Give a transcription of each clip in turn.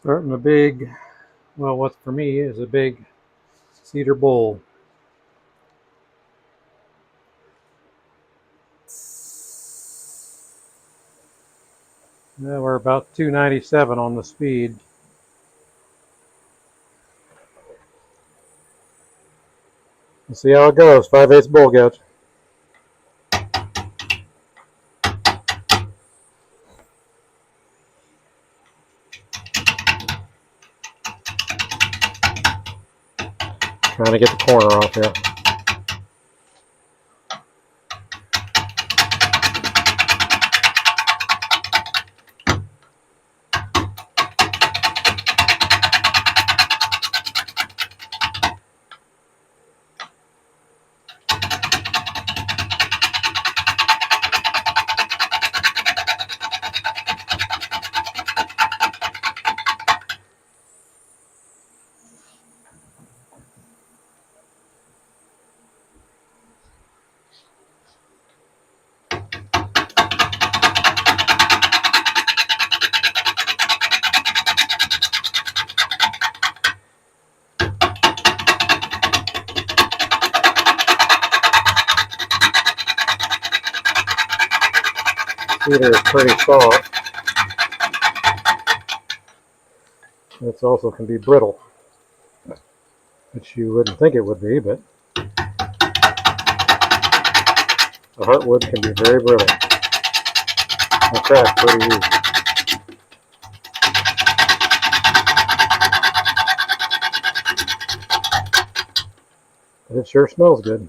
Starting a big, well, what for me is a big cedar bowl. Now we're about 297 on the speed. Let's see how it goes. 5/8 bowl gouge. Trying to get the corner off here. Cedar is pretty soft. It also can be brittle, which you wouldn't think it would be, but the heartwood can be very brittle. It'll crack pretty easy. But it sure smells good.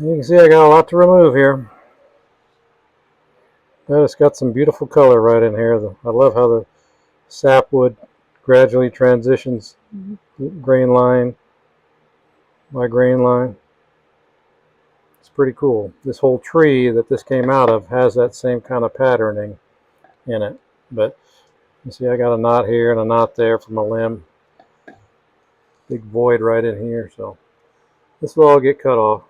You can see I got a lot to remove here. But it's got some beautiful color right in here. I love how the sapwood gradually transitions grain line by grain line. It's pretty cool. This whole tree that this came out of has that same kind of patterning in it. But you see I got a knot here and a knot there from a limb. Big void right in here. So this will all get cut off.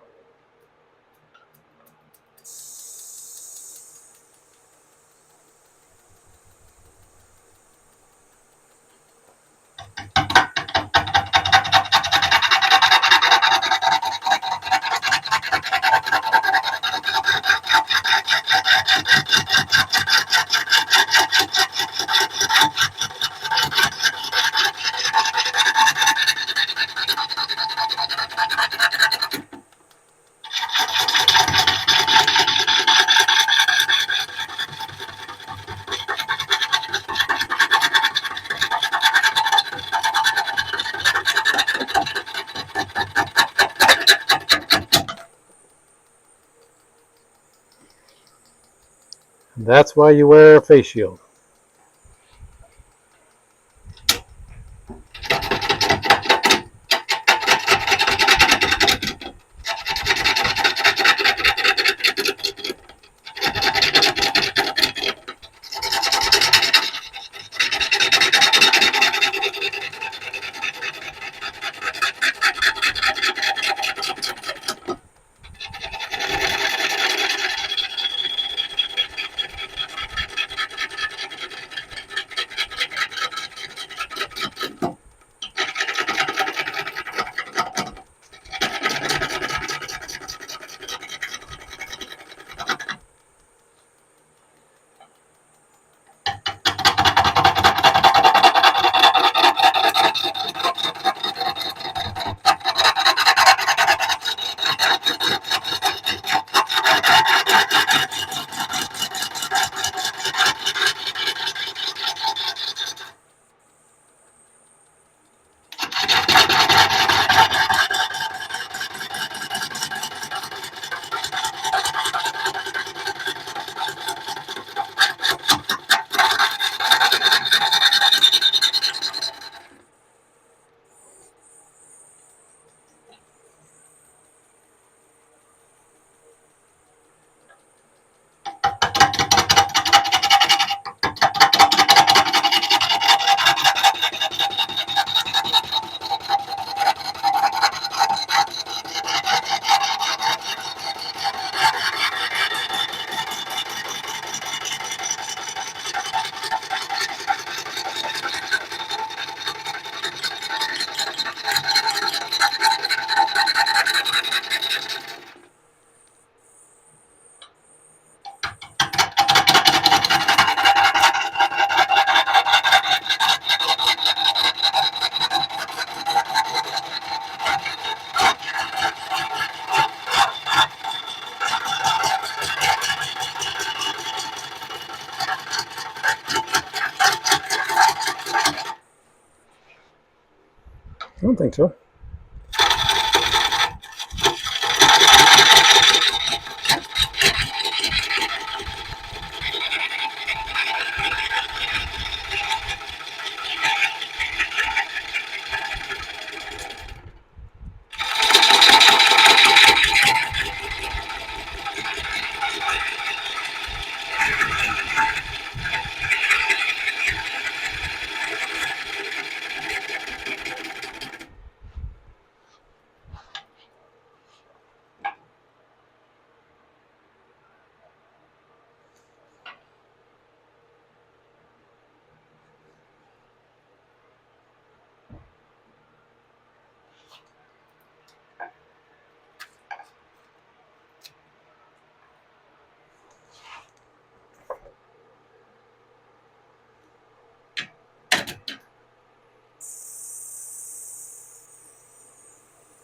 That's why you wear a face shield. going to.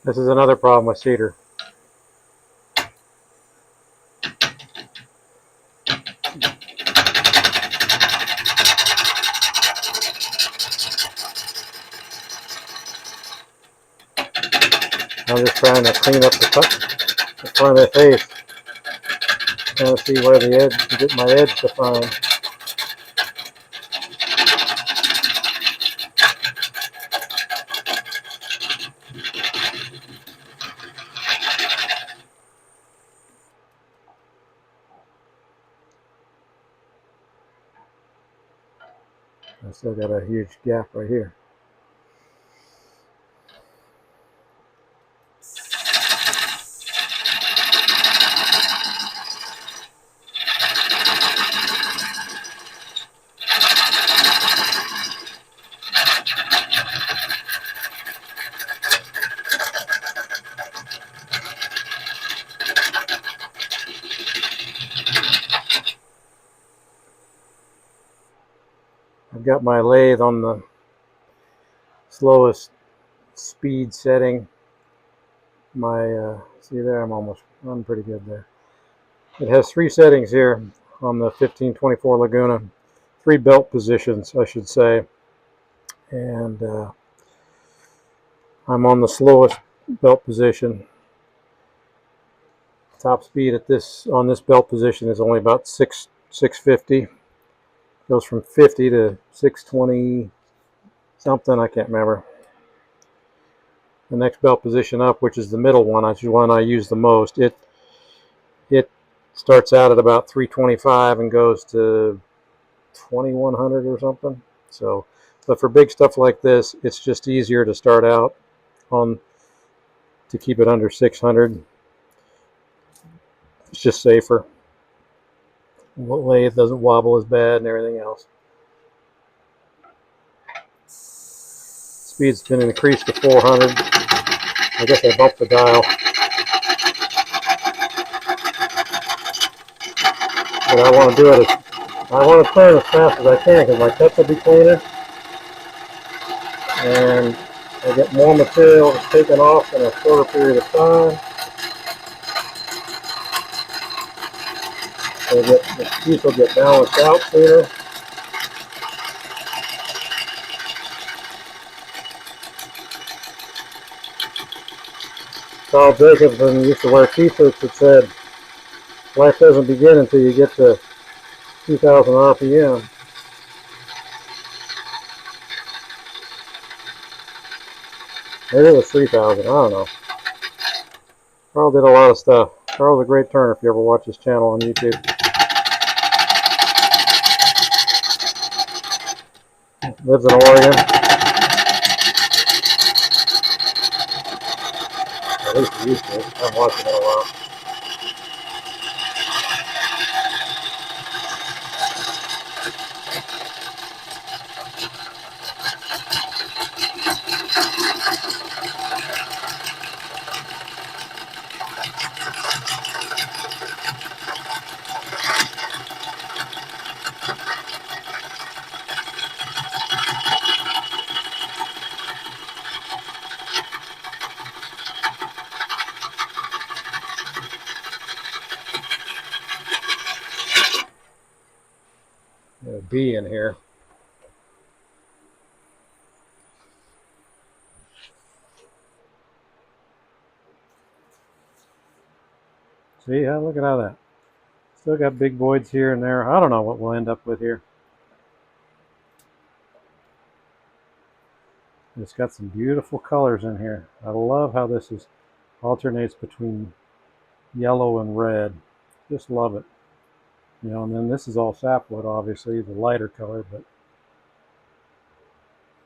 This is another problem with cedar. I'm just trying to clean up the front of the face. Trying to see where the edge, to get my edge defined. I still got a huge gap right here. I've got my lathe on the slowest speed setting. See there, I'm pretty good there. It has 3 settings here on the 1524 Laguna, 3 belt positions, I should say, and I'm on the slowest belt position. Top speed on this belt position is only about 650. Goes from 50 to 620 something, I can't remember. The next belt position up, which is the middle one, is the one I use the most. It starts out at about 325 and goes to 2100 or something. So, but for big stuff like this, it's just easier to start out on to keep it under 600. It's just safer. The lathe doesn't wobble as bad and everything else. Speed's been increased to 400. I guess I bumped the dial. But I want to do it I want to turn as fast as I can because my cuts will be cleaner. And I get more material taken off in a shorter period of time. So the piece will get balanced out sooner. Carl Jacobson used to wear t-shirts that said, "Life doesn't begin until you get to 2,000 RPM." Maybe it was 3,000, I don't know. Carl did a lot of stuff. Carl's a great turner if you ever watch his channel on YouTube. Lives in Oregon. At least he used to. I haven't watched him in a while. There's a bee in here. See, look at how that. Still got big voids here and there. I don't know what we'll end up with here. It's got some beautiful colors in here. I love how this alternates between yellow and red. Just love it. You know, and then this is all sapwood, obviously, the lighter color, but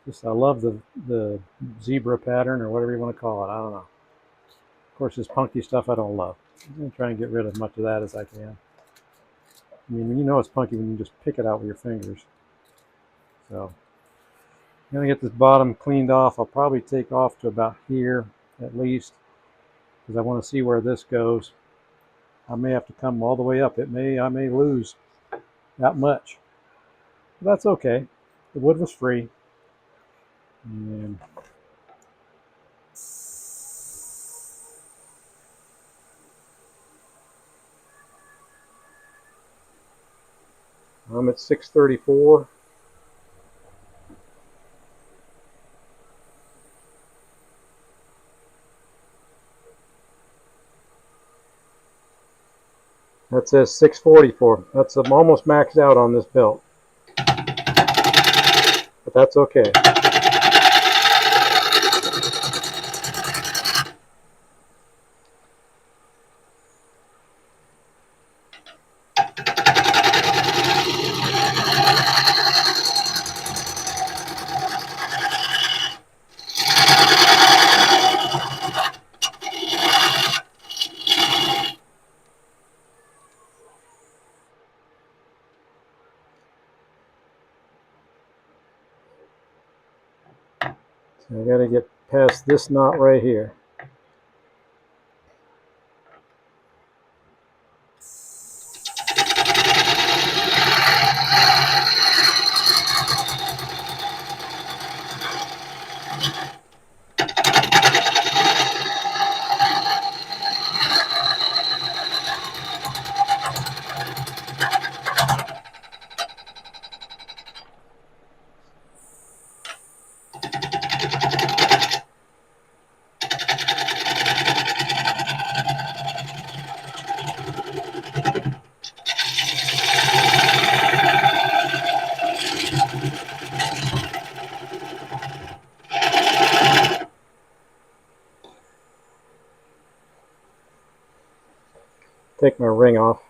just I love the zebra pattern or whatever you want to call it. I don't know. Of course, this punky stuff I don't love. I'm going to try and get rid of as much of that as I can. I mean, you know it's punky when you just pick it out with your fingers. So, I'm going to get this bottom cleaned off. I'll probably take off to about here at least, because I want to see where this goes. I may have to come all the way up. I may lose that much. But that's okay. The wood was free. And I'm at 634. That says 644. I'm almost maxed out on this belt. But that's okay. I got to get past this knot right here. Take my ring off.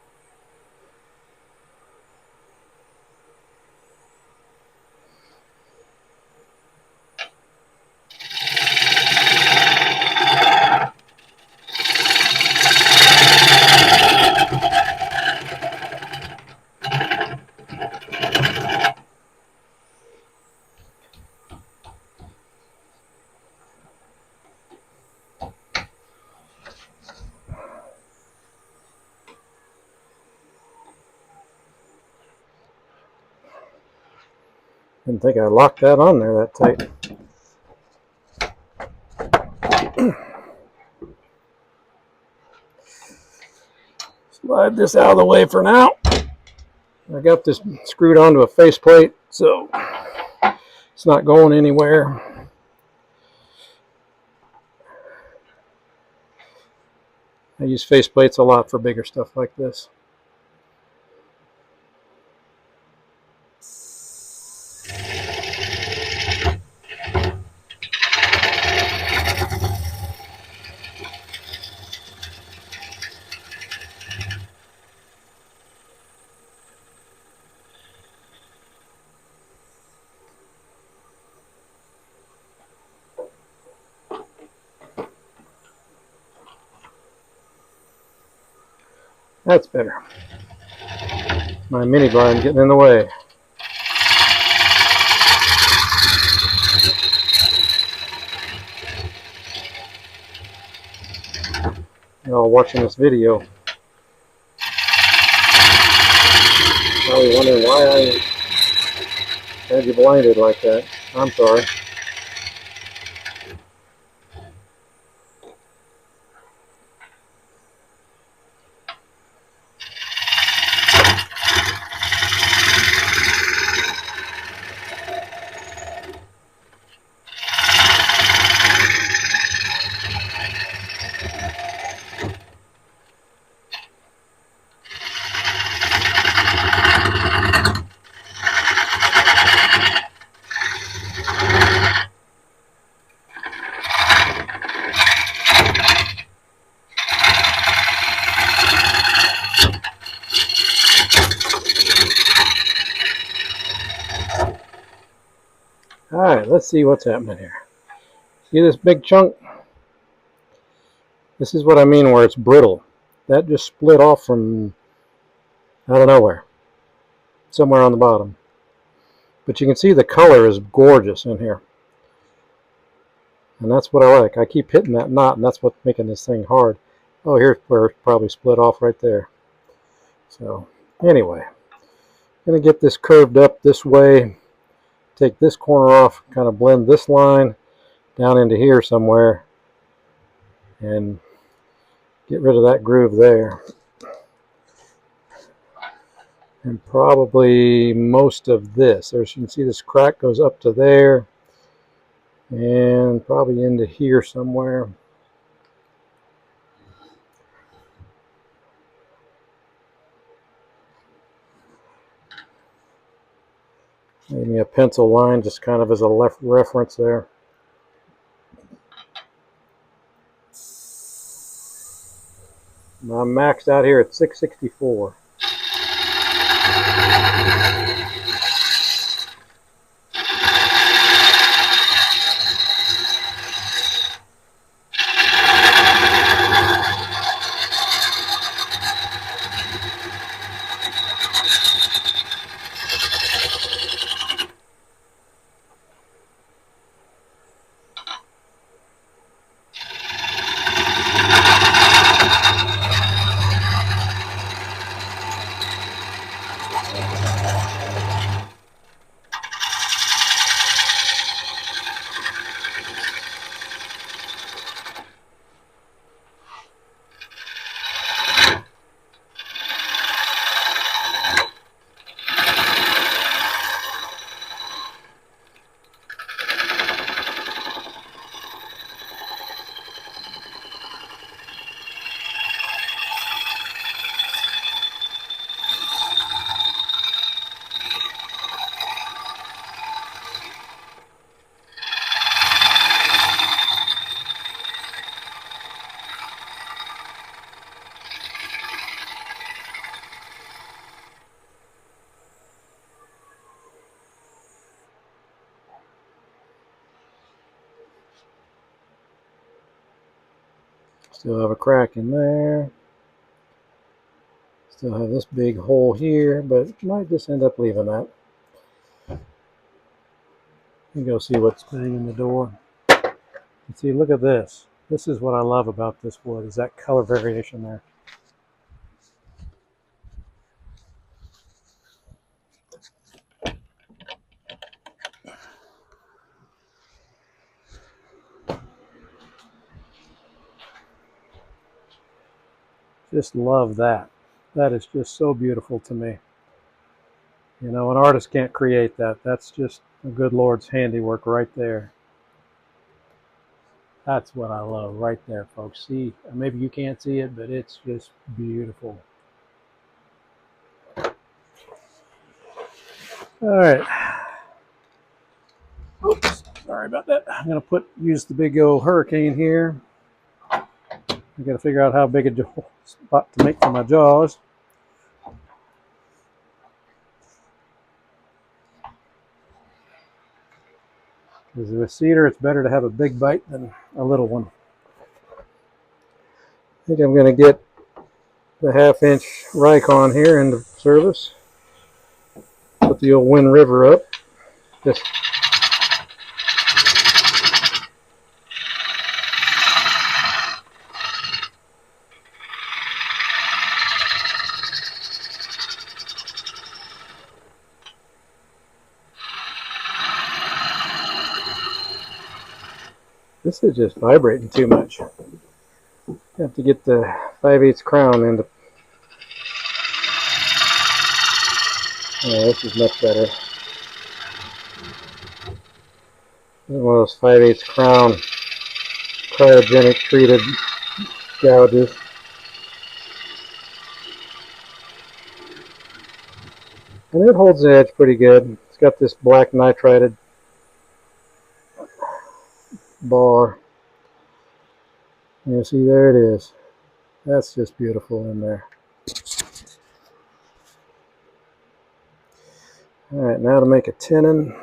Didn't think I locked that on there that tight. Slide this out of the way for now. I got this screwed onto a faceplate, so it's not going anywhere. I use faceplates a lot for bigger stuff like this. That's better. My mini blind getting in the way. You're all watching this video. Probably wondering why I had you blinded like that. I'm sorry. Alright, let's see what's happening here. See this big chunk? This is what I mean where it's brittle. That just split off from out of nowhere. Somewhere on the bottom. But you can see the color is gorgeous in here. And that's what I like. I keep hitting that knot, and that's what's making this thing hard. Oh, here's where it probably split off right there. So, anyway. I'm going to get this curved up this way. Take this corner off, kind of blend this line down into here somewhere. And get rid of that groove there. And probably most of this. As you can see, this crack goes up to there. And probably into here somewhere. Maybe a pencil line just kind of as a left reference there. I'm maxed out here at 664. Still have a crack in there. Still have this big hole here, but might just end up leaving that. You go see what's banging the door. And see, look at this. This is what I love about this wood, is that color variation there. Just love that. That is just so beautiful to me. You know, an artist can't create that. That's just the good Lord's handiwork right there. That's what I love right there, folks. See, maybe you can't see it, but it's just beautiful. All right. Oops, sorry about that. I'm going to use the big old hurricane here. I got to figure out how big a spot to make for my jaws. Because with cedar, it's better to have a big bite than a little one. I think I'm going to get the 1/2-inch Rikon here into service. Put the old Wind River up. Just this is just vibrating too much. Have to get the 5/8 crown into. Yeah, this is much better. This is one of those 5/8 crown cryogenic treated gouges. And it holds the edge pretty good. It's got this black nitrided bar. You see, there it is. That's just beautiful in there. Alright, now to make a tenon.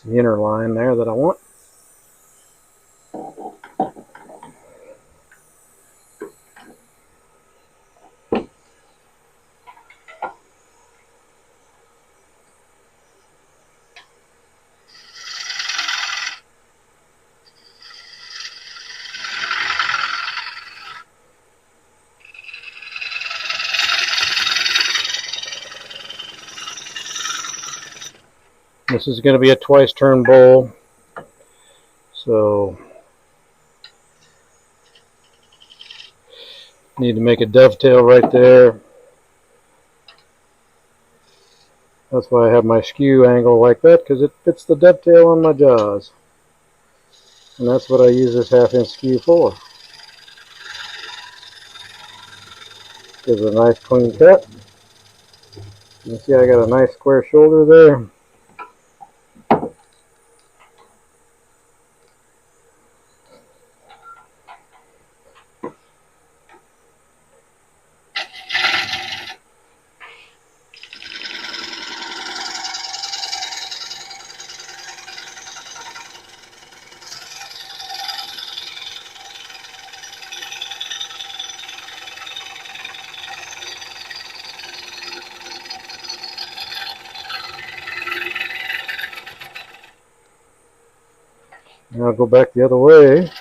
the inner line there that I want. This is going to be a twice turn bowl, so need to make a dovetail right there. That's why I have my skew angle like that, because it fits the dovetail on my jaws. And that's what I use this 1/2 inch skew for. Gives it a nice clean cut. You can see I got a nice square shoulder there. Now I'll go back the other way.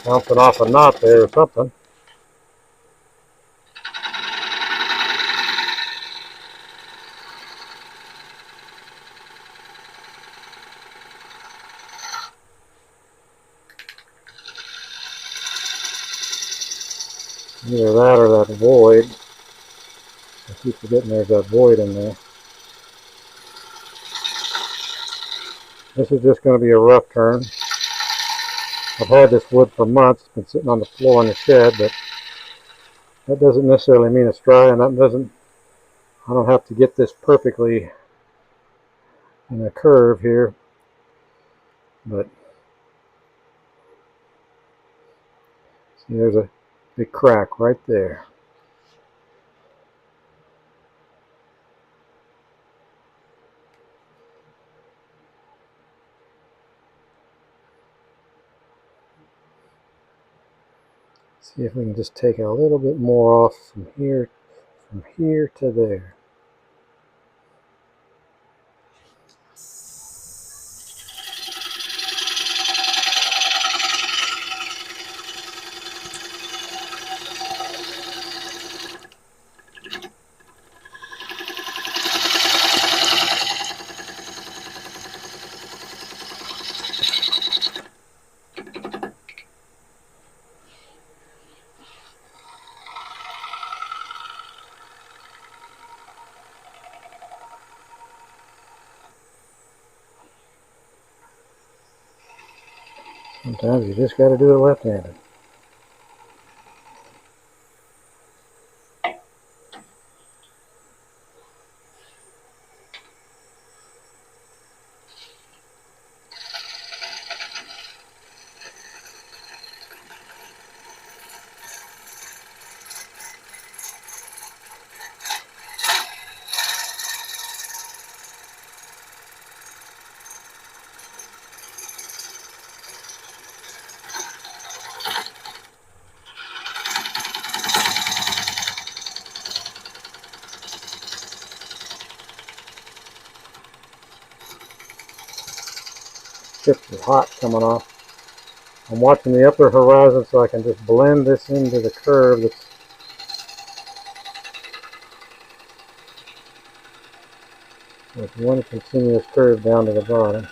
Bouncing off a knot there or something. Either that or that void. I keep forgetting there's that void in there. This is just going to be a rough turn. I've had this wood for months. It's been sitting on the floor in the shed, but that doesn't necessarily mean it's dry, and I don't have to get this perfectly in a curve here, but see, there's a big crack right there. See if we can just take a little bit more off from here to there. Sometimes you just got to do it left-handed. Chips are hot coming off. I'm watching the upper horizon so I can just blend this into the curve that's with one continuous curve down to the bottom.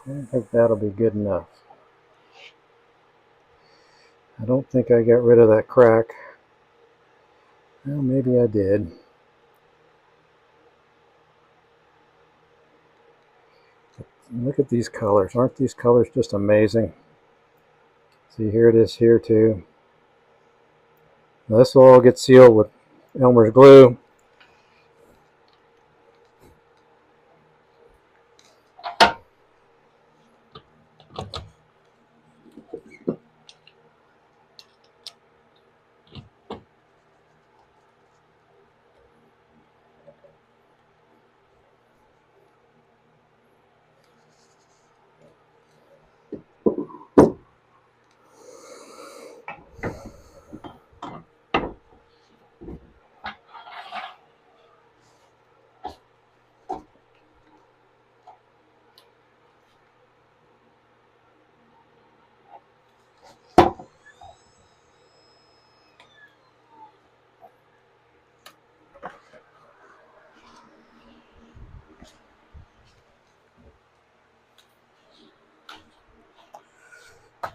I think that'll be good enough. I don't think I got rid of that crack. Well, maybe I did. Look at these colors. Aren't these colors just amazing? See, here it is here too. Now, this will all get sealed with Elmer's glue.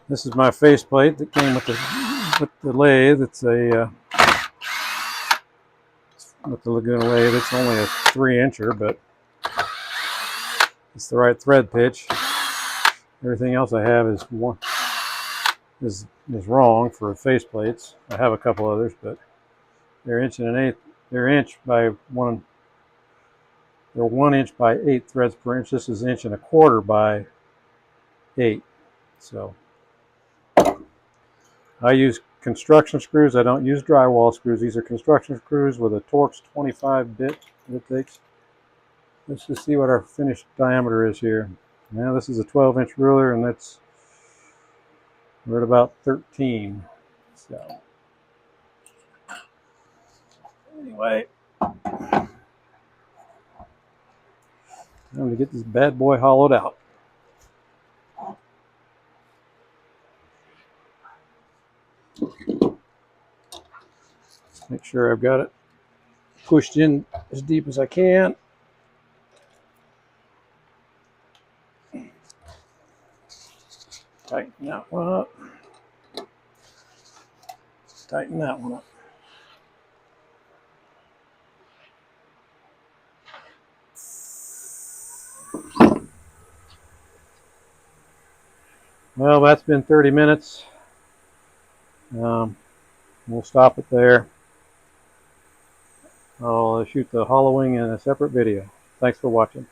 This is my faceplate that came with the lathe. It's a with the Laguna lathe. It's only a 3-incher, but it's the right thread pitch. Everything else I have is wrong for faceplates. I have a couple others, but they're 1 inch by 1. They're 1 inch by 8 threads per inch. This is 1.25 inches by 8. So I use construction screws. I don't use drywall screws. These are construction screws with a Torx 25 bit that it takes. Let's just see what our finished diameter is here. Now this is a 12-inch ruler, and we're at about 13. So anyway, time to get this bad boy hollowed out. Make sure I've got it pushed in as deep as I can. Tighten that one up. Tighten that one up. Well, that's been 30 minutes. We'll stop it there. I'll shoot the hollowing in a separate video. Thanks for watching.